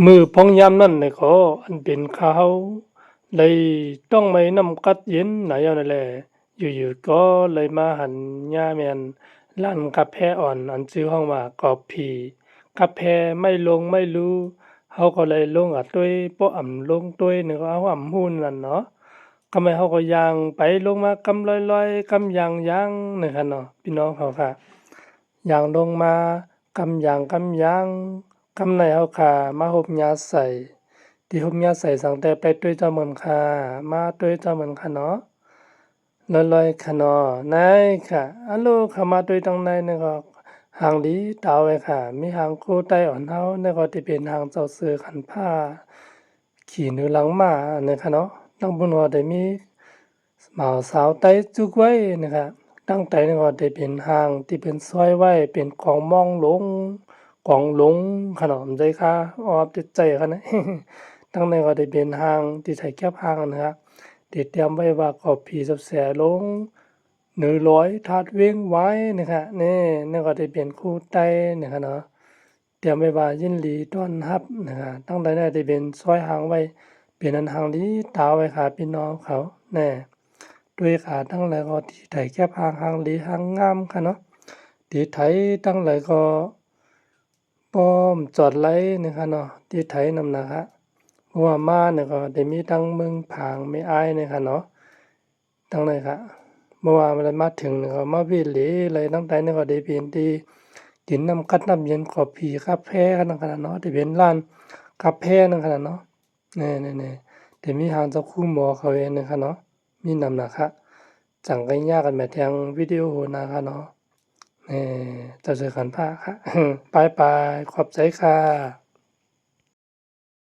มือพองยามนั้นเนี่ยก็อันเป็นข้าวเลยต้องไม่นำกัดเย็นไหนเอานั่นแหละอยู่ๆก็เลยมาหันหญ้าแม่นร้านกาแฟอ่อนอันชื่อห้องว่ากอบผีกาแฟไม่ลงไม่รู้เขาก็เลยลงตุ้ยโปะอ่ำลงตุ้ยนึกว่าเขาอ่ำหุ้นนั่นเนาะก็ไม่เขาก็ย่างไปลงมากำลอยๆกำย่างนี่ค่ะเนาะพี่น้องเขาค่ะย่างลงมากำย่าง คำไหนเอาขามาหบยาใส่ที่หบยาใส่สังแต่ไปด้วยเจ้าเหมือนค่ะมาด้วยเจ้าเหมือนค่ะเนาะลอยๆค่ะเนาะนายค่ะอัลโหลค่ะมาด้วยตรงไหนเนี่ยก็หางดีตาวไว้ค่ะมีหางคู่ใต้อ่อนเฮาเนี่ยก็ที่เป็นหางเจ้าเสือขันผ้าขี่หนูหลังม้าเนี่ยค่ะเนาะตั้งบนว่าได้มีหมาสาวใต้จุกไว้นะครับตั้งแต่เนี่ยก็ได้เป็นหางที่เป็นซอยไว้เป็นของมองลง ของหลงขนมใจค่ะออบติดใจค่ะนะ ตั้งในก็ได้เป็นห้างที่ใช้แคบห้างนะครับที่เตรียมไว้ว่าขอบผีสับแสลงหนึ่งร้อยถาดเว้งไว้นะครับนี่ก็ได้เป็นคู่ไต้นะครับเนาะเตรียมไว้ว่ายินดีต้อนรับนะครับตั้งแต่ได้เป็นซอยหางไว้เป็นอันหางดีตาไว้ค่ะพี่น้องเขาแน่ด้วยขาตั้งหลายก็ที่ไถแคบหางดีหางงามค่ะเนาะที่ไถตั้งหลายก็ป้อมจอดไลนะคะเนาะที่ไถนำนะคะเพราะว่ามาเนี่ยก็ได้มีทั้งเมืองผางไม่อายนะคะเนาะตั้งเลยค่ะเมื่อวานมันมาถึงเนี่ยก็มาวิเหลเลยตั้งแต่เนี่ยก็ได้เป็นที่กินน้ำกัดน้ำเย็นขอบผีคาเฟ่กันขนาดเนาะที่เป็นร้านคาเฟ่นั่นขนาดเนาะนี่แต่มีหางเจ้าคู่หมอเขาเองนะคะเนาะมีนำนะคะจังกันยากกันแบบทางวิดีโอนะคะเนาะ เออจะเจอกันภาคค่ะ ไปขอบใจค่ะ